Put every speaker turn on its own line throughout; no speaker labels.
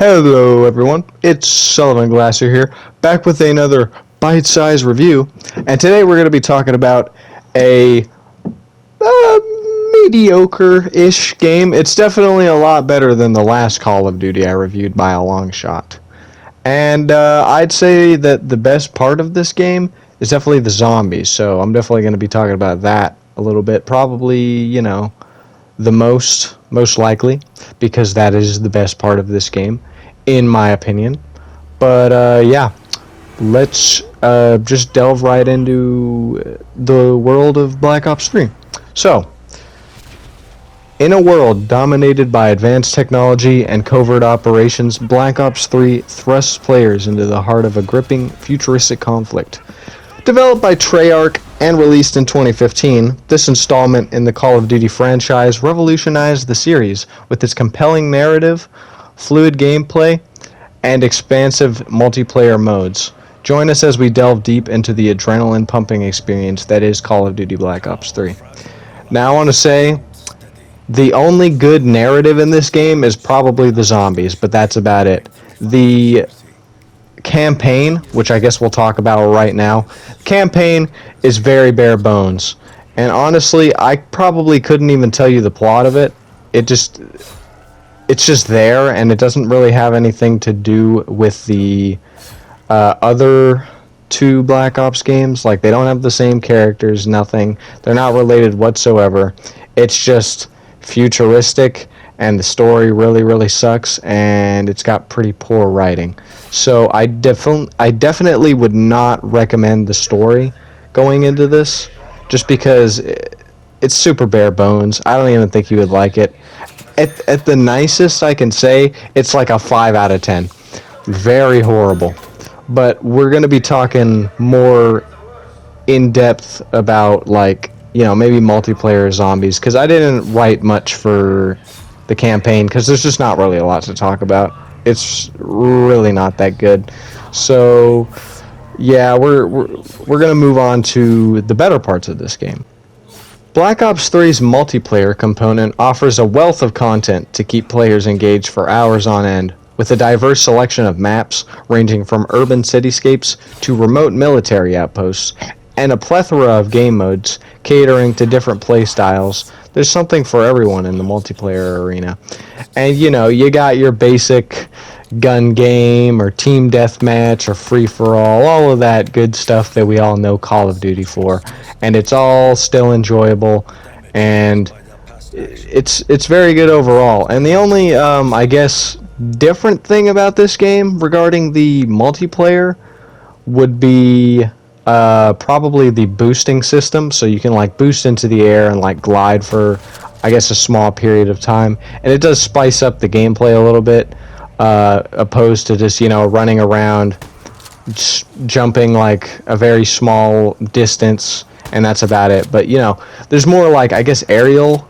Hello everyone, it's Sullivan Glasser here, back with another bite-sized review, and today we're going to be talking about a mediocre-ish game. It's definitely a lot better than the last Call of Duty I reviewed by a long shot. And I'd say that the best part of this game is definitely the zombies, so I'm definitely going to be talking about that a little bit, probably, the most likely, because that is the best part of this game, in my opinion. But yeah, let's just delve right into the world of Black Ops 3. So, in a world dominated by advanced technology and covert operations, Black Ops 3 thrusts players into the heart of a gripping, futuristic conflict. Developed by Treyarch and released in 2015, this installment in the Call of Duty franchise revolutionized the series with its compelling narrative, fluid gameplay, and expansive multiplayer modes. Join us as we delve deep into the adrenaline-pumping experience that is Call of Duty Black Ops 3. Now I want to say, the only good narrative in this game is probably the zombies, but that's about it. The campaign, which I guess we'll talk about right now, campaign is very bare bones. And honestly, I probably couldn't even tell you the plot of it. It's just there, and it doesn't really have anything to do with the other two Black Ops games. Like, they don't have the same characters, nothing. They're not related whatsoever. It's just futuristic, and the story really sucks, and it's got pretty poor writing. So I definitely would not recommend the story going into this, just because it's super bare bones. I don't even think you would like it. At the nicest I can say, it's like a 5 out of 10. Very horrible. But we're going to be talking more in depth about, like, maybe multiplayer zombies, because I didn't write much for the campaign, because there's just not really a lot to talk about. It's really not that good. So yeah, we're gonna move on to the better parts of this game. Black Ops 3's multiplayer component offers a wealth of content to keep players engaged for hours on end, with a diverse selection of maps ranging from urban cityscapes to remote military outposts, and a plethora of game modes catering to different play styles. There's something for everyone in the multiplayer arena. And you got your basic gun game or team deathmatch or free-for-all, all of that good stuff that we all know Call of Duty for. And it's all still enjoyable, and it's very good overall. And the only, I guess, different thing about this game regarding the multiplayer would be probably the boosting system. So you can boost into the air and glide for, I guess, a small period of time, and it does spice up the gameplay a little bit, opposed to just running around, just jumping a very small distance, and that's about it. But there's more I guess aerial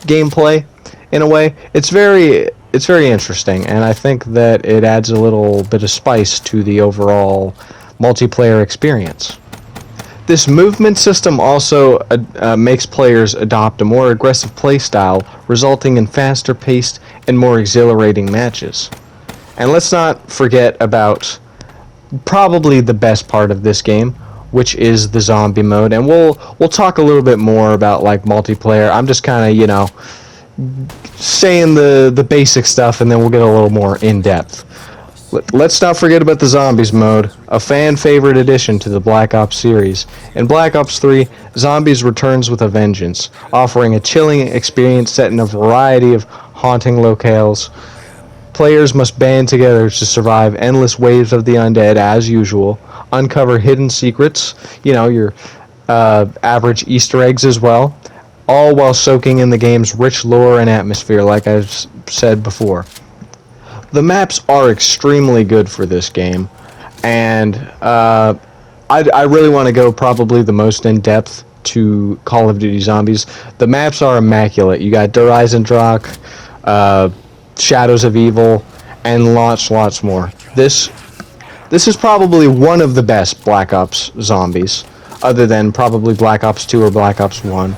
gameplay in a way. It's very interesting, and I think that it adds a little bit of spice to the overall multiplayer experience. This movement system also makes players adopt a more aggressive playstyle, resulting in faster paced and more exhilarating matches. And let's not forget about probably the best part of this game, which is the zombie mode. And we'll talk a little bit more about multiplayer. I'm just kind of saying the basic stuff, and then we'll get a little more in depth. Let's not forget about the Zombies mode, a fan-favorite addition to the Black Ops series. In Black Ops 3, Zombies returns with a vengeance, offering a chilling experience set in a variety of haunting locales. Players must band together to survive endless waves of the undead as usual, uncover hidden secrets, your average Easter eggs as well, all while soaking in the game's rich lore and atmosphere, like I've said before. The maps are extremely good for this game, and I really want to go probably the most in-depth to Call of Duty Zombies. The maps are immaculate. You got Der Eisendrache, Shadows of Evil, and lots more. This is probably one of the best Black Ops Zombies, other than probably Black Ops 2 or Black Ops 1.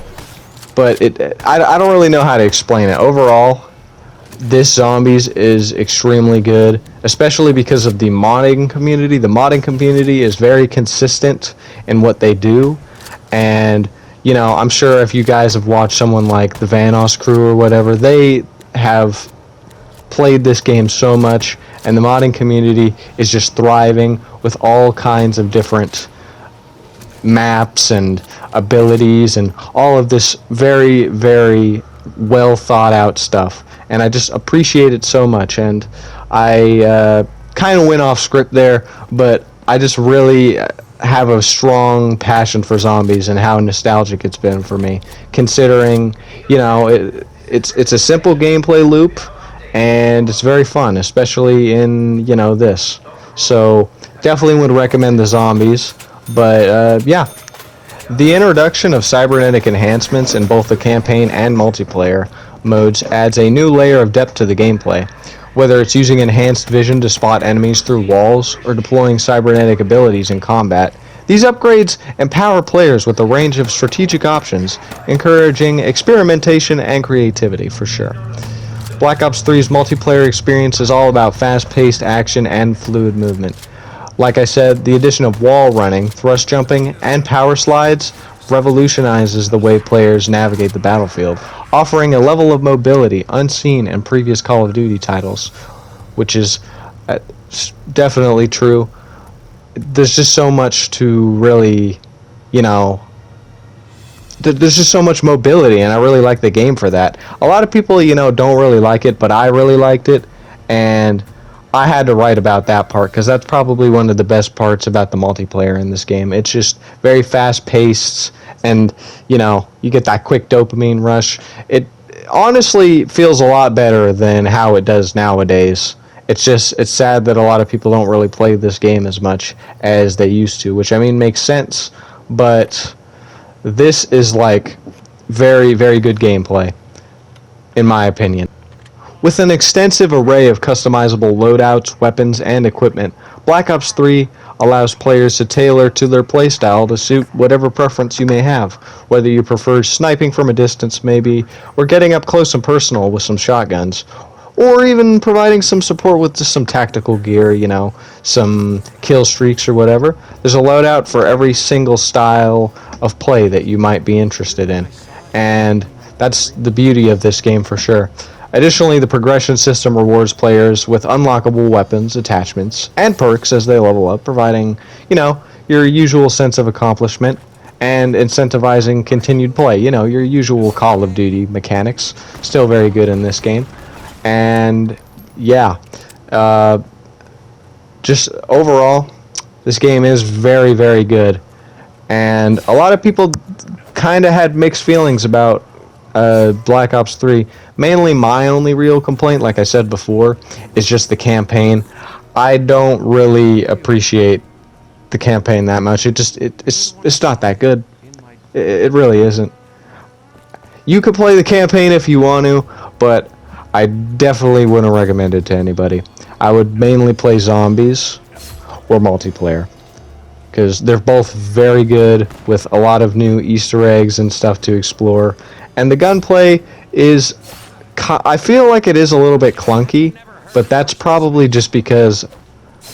But I don't really know how to explain it. Overall, this Zombies is extremely good, especially because of the modding community. The modding community is very consistent in what they do, and I'm sure if you guys have watched someone like the Vanoss crew or whatever, they have played this game so much, and the modding community is just thriving with all kinds of different maps and abilities and all of this very, very well thought out stuff. And I just appreciate it so much. And I kind of went off script there, but I just really have a strong passion for Zombies and how nostalgic it's been for me, considering it's a simple gameplay loop, and it's very fun, especially in this. So definitely would recommend the Zombies. But yeah, the introduction of cybernetic enhancements in both the campaign and multiplayer modes adds a new layer of depth to the gameplay. Whether it's using enhanced vision to spot enemies through walls or deploying cybernetic abilities in combat, these upgrades empower players with a range of strategic options, encouraging experimentation and creativity for sure. Black Ops 3's multiplayer experience is all about fast-paced action and fluid movement. Like I said, the addition of wall running, thrust jumping, and power slides revolutionizes the way players navigate the battlefield, offering a level of mobility unseen in previous Call of Duty titles, which is definitely true. There's just so much to really, there's just so much mobility, and I really like the game for that. A lot of people, don't really like it, but I really liked it, and I had to write about that part because that's probably one of the best parts about the multiplayer in this game. It's just very fast-paced, and you get that quick dopamine rush. It honestly feels a lot better than how it does nowadays. It's sad that a lot of people don't really play this game as much as they used to, which makes sense, but this is like very, very good gameplay, in my opinion. With an extensive array of customizable loadouts, weapons, and equipment, Black Ops 3 allows players to tailor to their playstyle to suit whatever preference you may have, whether you prefer sniping from a distance maybe, or getting up close and personal with some shotguns, or even providing some support with just some tactical gear, some kill streaks or whatever. There's a loadout for every single style of play that you might be interested in, and that's the beauty of this game for sure. Additionally, the progression system rewards players with unlockable weapons, attachments, and perks as they level up, providing, your usual sense of accomplishment and incentivizing continued play. Your usual Call of Duty mechanics. Still very good in this game. And, yeah, just overall, this game is very, very good. And a lot of people kind of had mixed feelings about Black Ops 3. Mainly my only real complaint, like I said before, is just the campaign. I don't really appreciate the campaign that much. It's not that good. It really isn't. You could play the campaign if you want to, but I definitely wouldn't recommend it to anybody. I would mainly play Zombies or multiplayer, because they're both very good with a lot of new Easter eggs and stuff to explore. And the gunplay is, I feel like it is a little bit clunky, but that's probably just because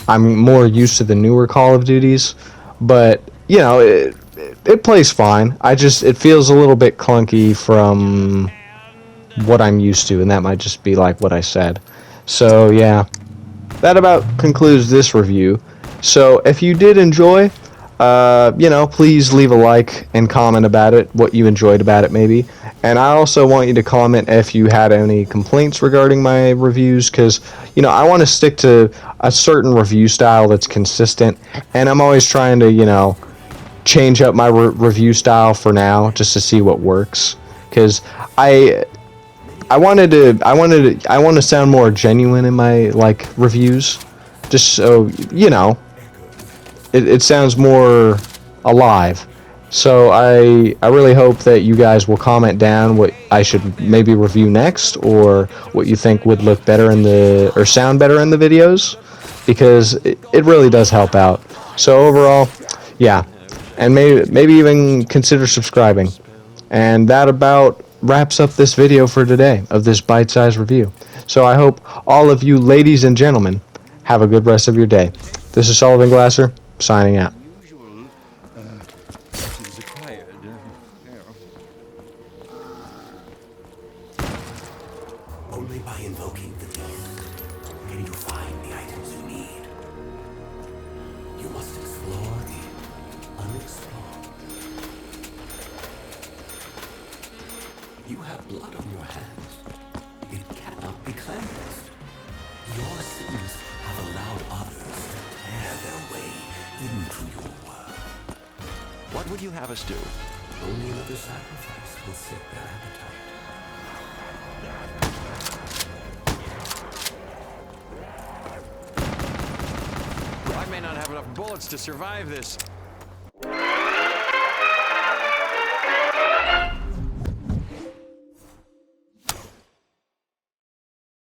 I'm more used to the newer Call of Duties. But, it plays fine. It feels a little bit clunky from what I'm used to, and that might just be like what I said. So, yeah, that about concludes this review. So, if you did enjoy, please leave a like and comment about it, what you enjoyed about it maybe. And I also want you to comment if you had any complaints regarding my reviews, because, I want to stick to a certain review style that's consistent, and I'm always trying to, change up my review style for now just to see what works, because I want to sound more genuine in my reviews, just so it sounds more alive. So I really hope that you guys will comment down what I should maybe review next, or what you think would look better or sound better in the videos, because it really does help out. So overall, yeah, and maybe even consider subscribing. And that about wraps up this video for today of this bite-sized review. So I hope all of you ladies and gentlemen have a good rest of your day. This is Sullivan Glasser, signing out.
Unusual, is acquired.
Only by invoking the beast can you find the items you need. You must explore the unexplored. You have blood on your hands. It cannot be cleansed. Your sins have allowed others to tear their way into your world.
What would you have us do?
Only another sacrifice will sate their appetite.
I may not have enough bullets to survive this.